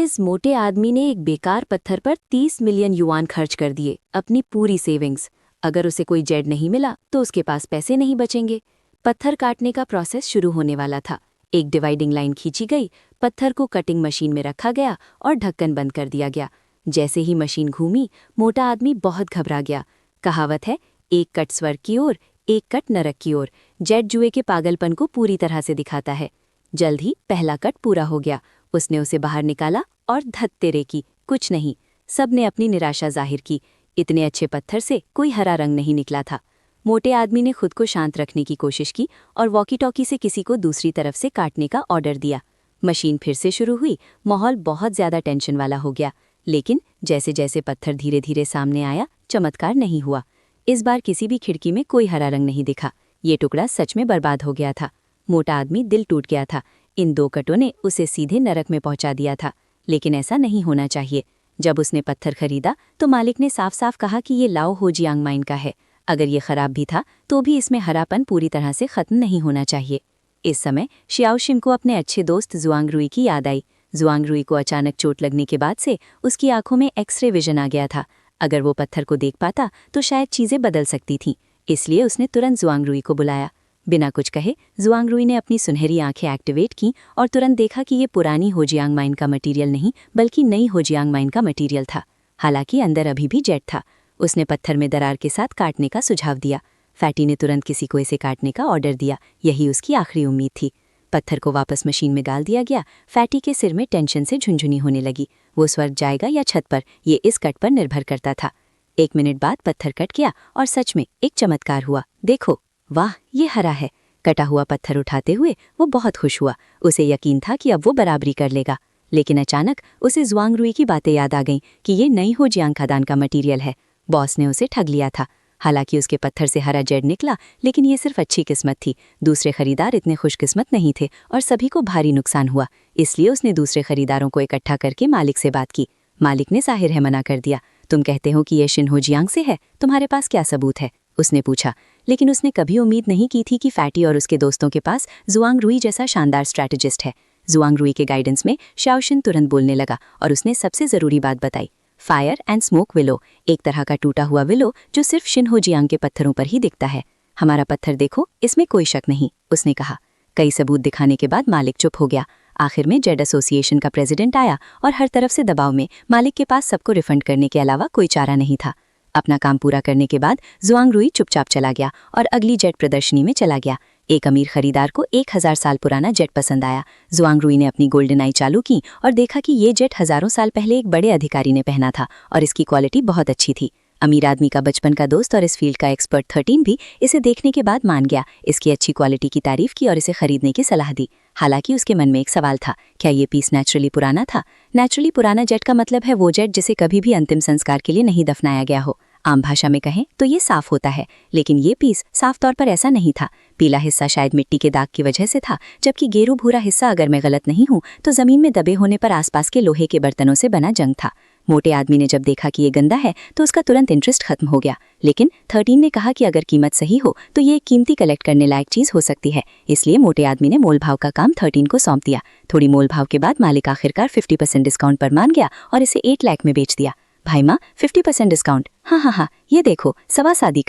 इस मोटे आदमी ने एक बेकार पत्थर पर 30 मिलियन युआन खर्च कर दिए, अपनी पूरी सेविंग्स। अगर उसे कोई जेड नहीं मिला तो उसके पास पैसे नहीं बचेंगे। पत्थर काटने का प्रोसेस शुरू होने वाला था। एक डिवाइडिंग लाइन खींची गई, पत्थर को कटिंग मशीन में रखा गया और ढक्कन बंद कर दिया गया। जैसे ही मशीन घूमी, मोटा आदमी बहुत घबरा गया। कहावत है, एक कट स्वर्ग की ओर, एक कट नरक की ओर। जेड जुए के पागलपन को पूरी तरह से दिखाता है। जल्द ही पहला कट पूरा हो गया। उसने उसे बाहर निकाला और धत तेरे की, कुछ नहीं। सबने अपनी निराशा जाहिर की। इतने अच्छे पत्थर से कोई हरा रंग नहीं निकला था। मोटे आदमी ने खुद को शांत रखने की कोशिश की और वॉकी टॉकी से किसी को दूसरी तरफ से काटने का ऑर्डर दिया। मशीन फिर से शुरू हुई। माहौल बहुत ज्यादा टेंशन वाला हो गया। लेकिन जैसे जैसे पत्थर धीरे धीरे सामने आया, चमत्कार नहीं हुआ। इस बार किसी भी खिड़की में कोई हरा रंग नहीं दिखा। ये टुकड़ा सच में बर्बाद हो गया था। मोटा आदमी दिल टूट गया था। इन 2 कटों ने उसे सीधे नरक में पहुंचा दिया था। लेकिन ऐसा नहीं होना चाहिए। जब उसने पत्थर खरीदा तो मालिक ने साफ साफ कहा कि ये लाओ होजियांग माइन का है। अगर ये खराब भी था तो भी इसमें हरापन पूरी तरह से खत्म नहीं होना चाहिए। इस समय शियाओशिन को अपने अच्छे दोस्त जुआंग रुई की याद आई। जुआंग रुई को अचानक चोट लगने के बाद से उसकी आंखों में एक्सरे विजन आ गया था। अगर वो पत्थर को देख पाता तो शायद चीजें बदल सकती थीं। इसलिए उसने तुरंत जुआंग रुई को बुलाया। बिना कुछ कहे जुआंग रुई ने अपनी सुनहरी आंखें एक्टिवेट की और तुरंत देखा कि ये पुरानी होजियांग माइन का मटीरियल नहीं बल्कि नई होजियांग माइन का मटीरियल था। हालांकि अंदर अभी भी जेड था। उसने पत्थर में दरार के साथ काटने का सुझाव दिया। फैटी ने तुरंत किसी को इसे काटने का ऑर्डर दिया। यही उसकी आखिरी उम्मीद थी। पत्थर को वापस मशीन में डाल दिया गया। फैटी के सिर में टेंशन से झुंझुनी होने लगी। वो स्वर्ग जाएगा या छत पर, ये इस कट पर निर्भर करता था। 1 मिनट बाद पत्थर कट गया और सच में एक चमत्कार हुआ। देखो, वाह, ये हरा है। कटा हुआ पत्थर उठाते हुए वो बहुत खुश हुआ। उसे यकीन था कि अब वो बराबरी कर लेगा। लेकिन अचानक उसे जुआंग रुई की बातें याद आ गईं कि ये नई होजियांग खदान का मटीरियल है। बॉस ने उसे ठग लिया था। हालांकि उसके पत्थर से हरा जेड निकला, लेकिन ये सिर्फ अच्छी किस्मत थी। दूसरे खरीदार इतने खुशकिस्मत नहीं थे और सभी को भारी नुकसान हुआ। इसलिए उसने दूसरे खरीदारों को इकट्ठा करके मालिक से बात की। मालिक ने जाहिर है मना कर दिया। तुम कहते हो कि ये शिन होजियांग से है, तुम्हारे पास क्या सबूत है? उसने पूछा। लेकिन उसने कभी उम्मीद नहीं की थी कि फैटी और उसके दोस्तों के पास जुआंग रुई जैसा शानदार स्ट्रैटेजिस्ट है। जुआंग रुई के गाइडेंस में शाओशिन तुरंत बोलने लगा और उसने सबसे जरूरी बात बताई। फायर एंड स्मोक विलो, एक तरह का टूटा हुआ विलो जो सिर्फ शिन होजियांग के पत्थरों पर ही दिखता है। हमारा पत्थर देखो, इसमें कोई शक नहीं, उसने कहा। कई सबूत दिखाने के बाद मालिक चुप हो गया। आखिर में जेड एसोसिएशन का प्रेसिडेंट आया और हर तरफ से दबाव में मालिक के पास सबको रिफंड करने के अलावा कोई चारा नहीं था। अपना काम पूरा करने के बाद जुआंग रुई चुपचाप चला गया और अगली जेट प्रदर्शनी में चला गया। एक अमीर खरीदार को 1000 साल पुराना जेट पसंद आया। जुआंग रुई ने अपनी गोल्डन आई चालू की और देखा कि ये जेट हजारों साल पहले एक बड़े अधिकारी ने पहना था और इसकी क्वालिटी बहुत अच्छी थी। अमीर आदमी का बचपन का दोस्त और इस फील्ड का एक्सपर्ट 13 भी इसे देखने के बाद मान गया। इसकी अच्छी क्वालिटी की तारीफ की और इसे खरीदने की सलाह दी। हालांकि उसके मन में एक सवाल था, क्या ये पीस नेचुरली पुराना था? नेचुरली पुराना जेट का मतलब है वो जेट जिसे कभी भी अंतिम संस्कार के लिए नहीं दफनाया गया हो। आम भाषा में कहें तो ये साफ होता है, लेकिन ये पीस साफ तौर पर ऐसा नहीं था। पीला हिस्सा शायद मिट्टी के दाग की वजह से था, जबकि गेरू भूरा हिस्सा, अगर मैं गलत नहीं हूं, तो जमीन में दबे होने पर आसपास के लोहे के बर्तनों से बना जंग था। मोटे आदमी ने जब देखा कि ये गंदा है तो उसका तुरंत इंटरेस्ट खत्म हो गया। लेकिन 13 ने कहा कि अगर कीमत सही हो तो ये एक कीमती कलेक्ट करने लायक चीज हो सकती है। इसलिए मोटे आदमी ने मोल भाव का काम 13 को सौंप दिया। थोड़ी मोल भाव के बाद मालिक आखिरकार 50% डिस्काउंट पर मान गया और इसे 8 लाख में बेच दिया। भाई माँ, 50% डिस्काउंट? हाँ, ये देखो, सवा शादी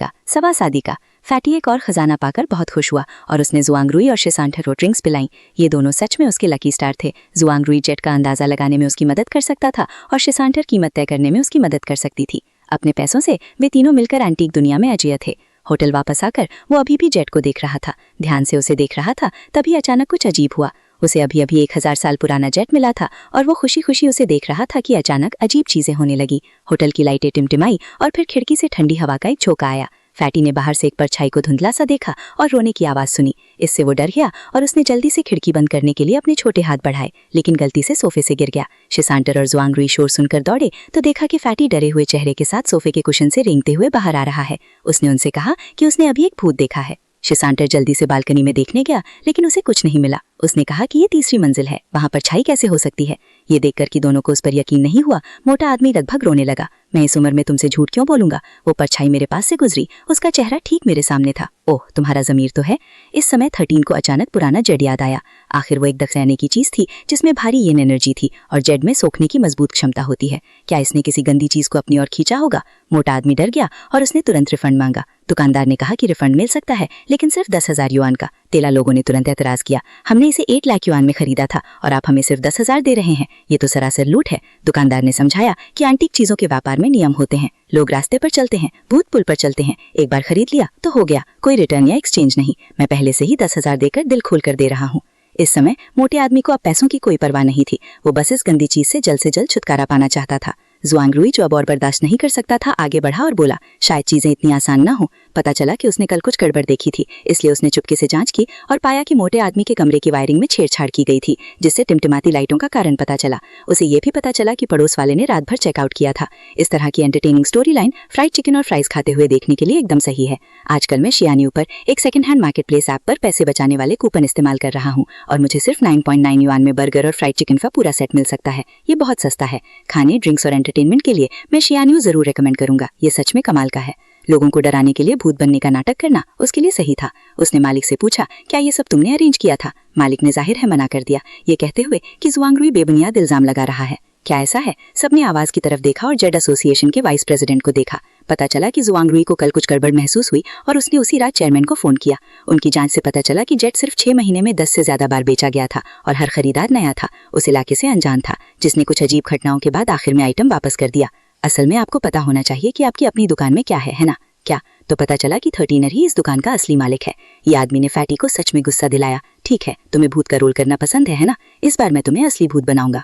का। फैटी एक और खजाना पाकर बहुत खुश हुआ और उसने जुआंग रुई और शिसांटर को ड्रिंक्स पिलाई। ये दोनों सच में उसके लकी स्टार थे। जुआंग रुई जेट का अंदाजा लगाने में उसकी मदद कर सकता था और शिसांटर कीमत तय करने में उसकी मदद कर सकती थी। अपने पैसों से वे तीनों मिलकर एंटीक दुनिया में अजेय थे। होटल वापस आकर वो अभी भी जेट को देख रहा था। ध्यान से उसे देख रहा था, तभी अचानक कुछ अजीब हुआ। उसे अभी 1000 साल पुराना जेट मिला था और वो खुशी खुशी उसे देख रहा था कि अचानक अजीब चीजें होने लगी। होटल की लाइटें टिमटिमाई और फिर खिड़की से ठंडी हवा का एक झोंका आया। फैटी ने बाहर से एक परछाई को धुंधला सा देखा और रोने की आवाज सुनी। इससे वो डर गया और उसने जल्दी से खिड़की बंद करने के लिए अपने छोटे हाथ बढ़ाए, लेकिन गलती से सोफे से गिर गया। शिसांटर और जुआंग रुई शोर सुनकर दौड़े तो देखा कि फैटी डरे हुए चेहरे के साथ सोफे के कुशन से रेंगते हुए बाहर आ रहा है। उसने उनसे कहा कि उसने अभी एक भूत देखा है। शिसांटर जल्दी से बालकनी में देखने गया, लेकिन उसे कुछ नहीं मिला। उसने कहा कि ये तीसरी मंजिल है, वहां परछाई कैसे हो सकती है। ये देखकर कि दोनों को उस पर यकीन नहीं हुआ, मोटा आदमी लगभग रोने लगा। मैं इस उम्र में तुमसे झूठ क्यों बोलूंगा, वो परछाई मेरे पास से गुजरी, उसका चेहरा ठीक मेरे सामने था। ओह, तुम्हारा ज़मीर तो है। इस समय 13 को अचानक पुराना जेड याद आया। आखिर वो एक दखलने की चीज थी जिसमें भारी येन एनर्जी थी और जेड में सोखने की मजबूत क्षमता होती है। क्या इसने किसी गंदी चीज को अपनी ओर खींचा होगा? मोटा आदमी डर गया और उसने तुरंत रिफंड मांगा। दुकानदार ने कहा कि रिफंड मिल सकता है, लेकिन सिर्फ 10,000 युआन का। तेला लोगों ने तुरंत एतराज किया, हमने इसे 8 लाख युआन में खरीदा था और आप हमें सिर्फ 10,000 दे रहे हैं, ये तो सरासर लूट है। दुकानदार ने समझाया कि एंटीक चीजों के व्यापार में नियम होते हैं, लोग रास्ते पर चलते हैं, भूत पुल पर चलते हैं, एक बार खरीद लिया तो हो गया, कोई रिटर्न या एक्सचेंज नहीं। मैं पहले से ही 10,000 देकर दिल खोल कर दे रहा हूँ। इस समय मोटे आदमी को अब पैसों की कोई परवाह नहीं थी, वो बस इस गंदी चीज से जल्द छुटकारा पाना चाहता था। जुआंगरुई, जो अब और बर्दाश्त नहीं कर सकता था, आगे बढ़ा और बोला, शायद चीजें इतनी आसान ना हो। पता चला कि उसने कल कुछ गड़बड़ देखी थी, इसलिए उसने चुपके से जांच की और पाया कि मोटे आदमी के कमरे की वायरिंग में छेड़छाड़ की गई थी, जिससे टिमटिमाती लाइटों का कारण पता चला। उसे ये भी पता चला कि पड़ोस वाले ने रात भर चेकआउट किया था। इस तरह की entertaining story line fried chicken और फ्राइज खाते हुए देखने के लिए एकदम सही है। आजकल मैं शियानियो पर एक second hand market place app पर पैसे बचाने वाले कूपन इस्तेमाल कर रहा हूँ और मुझे सिर्फ 9.9 युआन में बर्गर और फ्राइड चिकन का पूरा सेट मिल सकता है। ये बहुत सस्ता है। खाने, ड्रिंक्स और एंटरटेनमेंट के लिए मैं शियानियो जरूर रेकमेंड करूंगा। ये सच में कमाल का है। लोगों को डराने के लिए भूत बनने का नाटक करना उसके लिए सही था। उसने मालिक से पूछा, क्या ये सब तुमने अरेंज किया था? मालिक ने जाहिर है मना कर दिया, ये कहते हुए कि जुआंगरुई बेबुनियाद इल्जाम लगा रहा है। क्या ऐसा है? सबने आवाज की तरफ देखा और जेड एसोसिएशन के वाइस प्रेसिडेंट को देखा। पता चला कि जुआंगरुई को कल कुछ गड़बड़ महसूस हुई और उसने उसी रात चेयरमैन को फोन किया। उनकी जांच से पता चला कि जेड सिर्फ 6 महीने में 10 से ज्यादा बार बेचा गया था और हर खरीदार नया था, उस इलाके से अनजान था, जिसने कुछ अजीब घटनाओं के बाद आखिर में आइटम वापस कर दिया। असल में आपको पता होना चाहिए कि आपकी अपनी दुकान में क्या है ना? क्या? तो पता चला कि 13 ही इस दुकान का असली मालिक है। ये आदमी ने फैटी को सच में गुस्सा दिलाया। ठीक है, तुम्हें भूत का रोल करना पसंद है ना? इस बार मैं तुम्हें असली भूत बनाऊंगा।